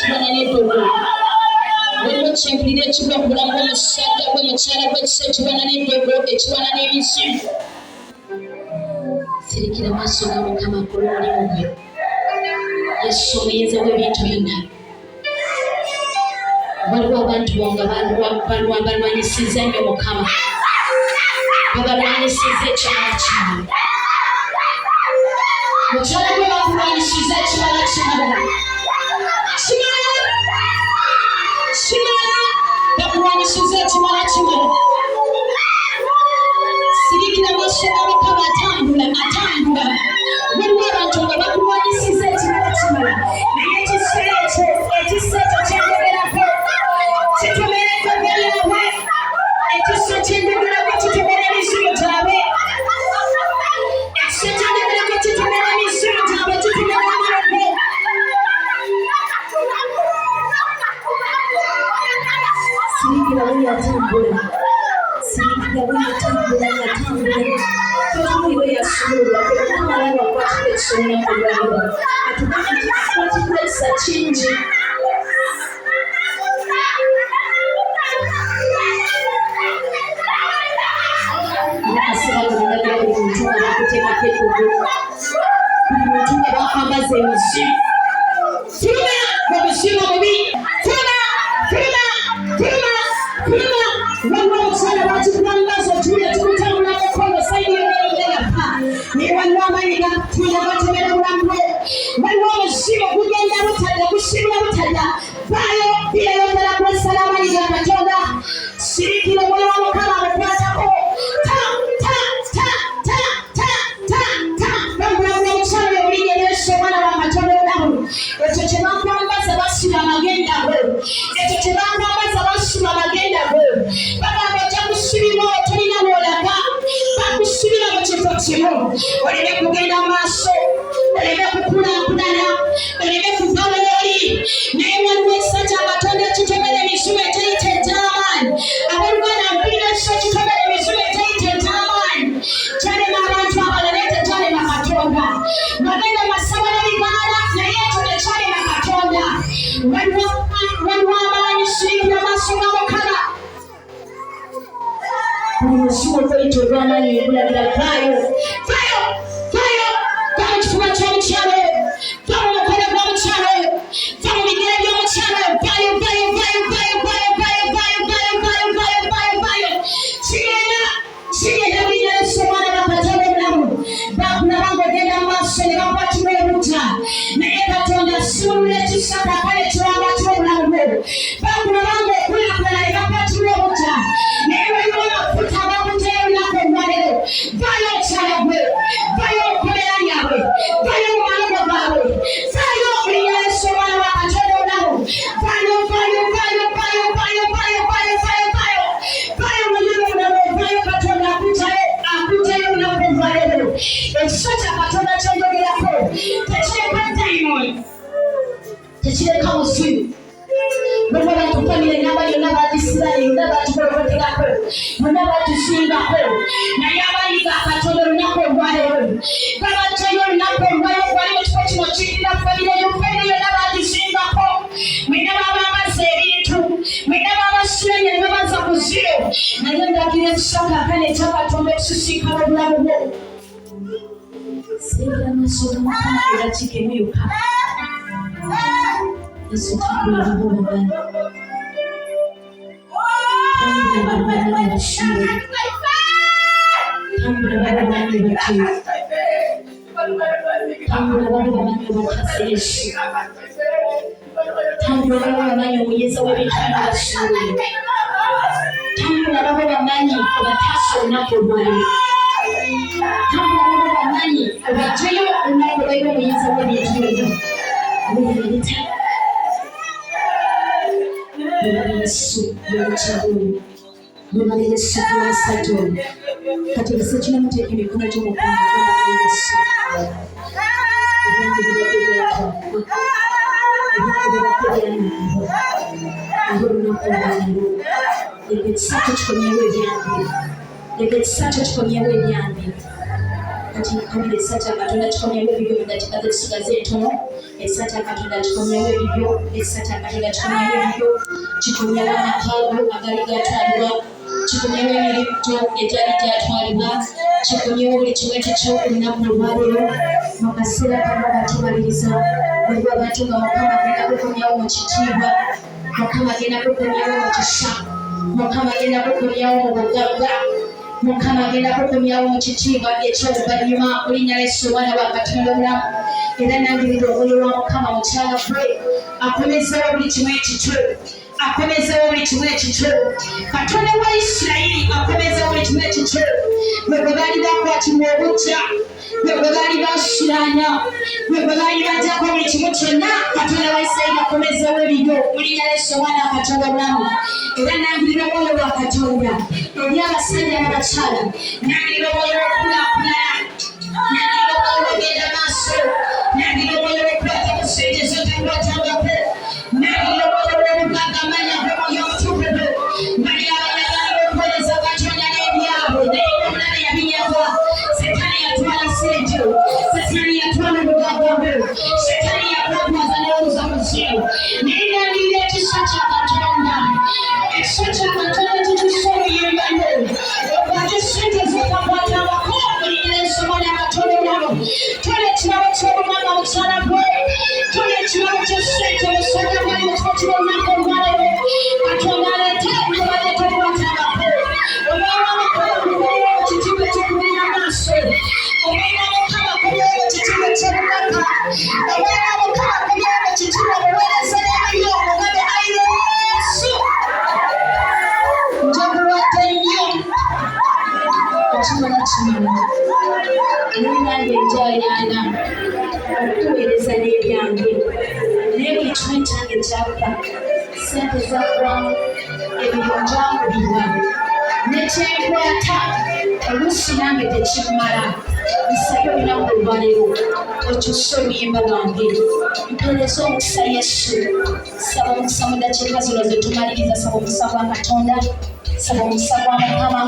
ekibana n'eddogo waliwo kyempulira ekiva ku bulamu bw'omusajja bw'omukyala bw'ekisa ekibana n'eddogo ekibana n'emizimu sirikira maaso ga Mukama akola omulimu gwe Yesu omuyinza w'ebintu byonna waliwo abantu bonga balwanyisizza nnyo Mukama babalwanyisizza ekibala kimala mukyala gwe bakulwanyisizza ekibala kimala bakulwanyisizza ekibala kimala sirikira maaso ga Mukama atambula waliwo abantu nga bakulwanyisizza ekibala kimala naye ekiseera ekyo kyenjogerako kitumereko byabwe ekisa kyenjogerako kitumera emizimu gyabwe ekisa kyenjogerako kitumera emizimu gyabwe kitumera amalogo sirikira weyatambula Tunamu yasubira kama leo kwa kusoma kwa leo atupata change asira ndio mtu anataka kitu mtu anakambaza mshi tuna kwa mshimo mbi tuna wao sana watu kuangaza tuya tukutana kwa saidi ya ni wanama ina tuya watu mbele mlango wao mshimo kujenda mtaja kushimia mtaja bayo pia yote la kwa salama ni katonda shiriki na moyo wako kama amepata ko ta mambo ya mchana ulinyesha mwana wa katonda wangu echochema kwamba sababu na magenda wewe echochema kwamba sababu na magenda wewe baba amejakushimira otulina wolaga bakushimira mu kifo kimu oleme kugenda maaso oleme kukulaakulana oleme kuva woli naye waliwo ekisa ky'abatonda ekitomera emizimu eteyita egy'amaanyi abalwana mpulira ekisa kitomera emizimu eteyita egy'amaanyi kyalema abantu abalala ate kyalema katonda bagenda masabala bigaala naye ekyo tekyalema katonda waliwo amaanyi sirikira maaso ga Mukama Mungu kwetu Bwana ni kulabira kayo kama kifuba ky'omukyalo kama omukono gw'omukyalo kama bigere by'omukyalo bayo kigenda biyesa omwana bakatonda obulamu bakulaba ng'ogenda mu maaso ne bakwatira obutta naye Katonda asimulula ekisa kakale kiwambatira obulamu bwo bakulaba ng'okulaakulana ne bakwatira obutta naye waliwo amafuta abakuteyo olunaku olwaleero vayo okyala gwe vayo okomera lyabwe vayo mu malogo gaabwe vayo oliyesa omwana wa Katonda obulamu vayo Katonda akuteyo olunaku olwaleero ekisa kya Katonda kyenjogerako tekireka dayimoni tekireka muzimu Baba batupamire n'abayo n'abadisirayo n'abatugolokoterako n'abatusingako naye abayiga Katonda olunaku olwaleero babattayo olunaku olwaleero gwali mu kifo kino kirira famire n'abadisingako mwena babambaza ebintu mwena babasiranye ne babaza ku ziro naye ndagira ekisa kaakano ekya Katonda okusisinkana obulamu bwo sirikira maaso ga Mukama era kikemyuka Yesu tukula bubani tambula bashire tambula bani baki tambula bani bakasirishi tambula bani muyeza webitana bashire tambula bani bataso nakolwali tambula bani bajayo nakolwali muyeza webitana Yesu y'omukyalo Bwebale Yesu Kristo kati ekisa muteeka emikono gy'omukwano Bwebale Yesu ebyange biragerako olunaku olwaleero leka ekisa kyo kikomyewo ebyange leka ekisa kyo kikomyewo ebyange kati kabiri essatu Katonda tukomyewo ebibyo mu ddakiika ze tusigaze entono. Essatu Katonda tukomyewo ebibyo. Essatu Katonda tukomyewo ebibyo. Kikomyewo amakaago agali gatwalibwa. Kikomyewo emirimu egyali gyatwalibwa. Kikomyewo buli kimu ekikyo olunaku olwaleero mu kaseera kano batumaliriza buli abantu nga Mukama agenda kukomyawo mu kitiibwa. Mukama agenda kukomyawo mu kisa. Mukama agenda kukomyawo mu bugagga. Mukama agenda kukomyawo mu kitiibwa eky'oluvannyuma mu linnya lya Yesu Omwana wa Katonda omulamu. Era nangirira omwoyo wa Mukama mukyala gwe akomezeewo buli kimu ekikyo. Akomezeewo buli kimu ekikyo. Katonda wa Isirayiri akomezeewo buli kimu ekikyo. Bwe baali bakwatibwa obujja, bwe baali basiranya, bwe baali bajjako buli kimu kyonna, Katonda wa Isirayiri akomezeewo ebibyo mu linnya lya Yesu Omwana wa Katonda omulamu. Era nangirira omwoyo wa Katonda eri abasajja n'abakyala. Nangirira omwoyo w'okulaakulana. Nangirira omwoyo w'ogenda maaso. Nangirira omwoyo w'okwata ku ssente z'otakwatangako. Nangirira omwoyo w'obugagamanya bw'omwoyo omutukuvu. Bali abayagala b'okuweereza Katonda n'ebyabwe naye omulabe yabinyagwa. Setaani yatwala ssente. Setaani yatwala obugagga bwe. Setaani yakwatwaza n'owuza mu ziro. Naye nangirira ekisa kya Katonda. Ekisa kya Katonda kitussa obuyambano. Okwate ssente z'otakwatangako mu linnya lya Yesu Omwana wa Katonda omulamu. Tola ekirabo ky'obumanga mukyala gwe. Tola ekirabo ky'essente musajja gwali mu kifo ky'olunaku olwaleero. Katonda aleete obadde tokwatangako. Obeera Mukama kubeera mu kitiibwa eky'okubeera maaso. Obeera Mukama kubeera mu kitiibwa eky'obugagga. Obeera Mukama kubeera mu kitiibwa obuweereza n'ebiryo omugabe Ayi Yesu. Njaguwadde nnyo. Okimala kimala. Nange njayaana okuweereza n'ebyange. Naye buli kimu ekyange kyakka. Ssente zaggwamu. Ebiryo njangulirwa. Ne kyenkwata oluusi nange tekimala. Nsabye olunaku olwaleero okyuse obuyimba bwange. Mpeereza omukisa Yesu. Saba omukisa mu ddakiika zino ze tumaliriza. Saba omukisa gwa Katonda. Saba omukisa gwa Mukama.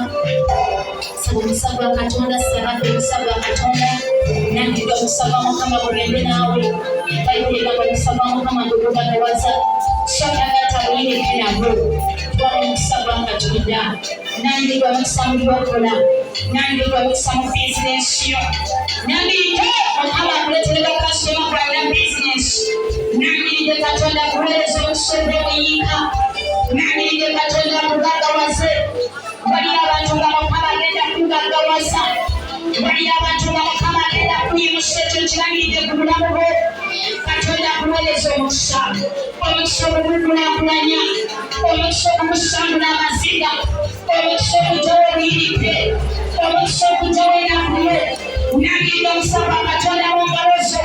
Saba omukisa gwa Katonda. Saba omukisa gwa Katonda. Nangirira omukisa gwa Mukama gulembe naawe. Bayibuli egamba omukisa gwa Mukama gwe gugagawaza. So tagata buyinike nagwo. Twala omukisa gwa Katonda. Nangirira omukisa mu byokola. Nangirira omukisa mu bizinensi yo. Nangirira Mukama akuleetere bakasitoma kulabira bizinensi. Nangirira Katonda akuweereza omukisa ogw'obuyinka. Nangirira Katonda akugaggawaze. Bali abantu nga Mukama agenda kugaggawaza. Bali abantu nga Mukama agenda kuyimusa ekyo kirangiridde ku bulamu bwo. Katonda akuweereza omukisa. Omukisa ogukulaakulanya. Omukisa ogukusangula amaziga. Omukisa okugyawo obuyirike. Omukisa okugyawo enakuyo. Nangirira omukisa gwa Katonda mu ngalo zo.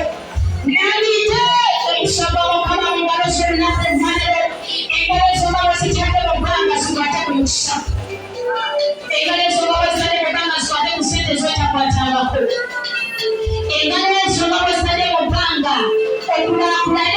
Nangirira omukisa gwa Mukama mu ngalo zo olunaku olwaleero. Engalo zo nga wezitadde mu bbanga zikwate ku mukisa. Engalo ezo nga wezitadde mu bbanga zikwate ku ssente z'otakwatangako. Engalo ezo nga wezitadde mu bbanga okulaakulana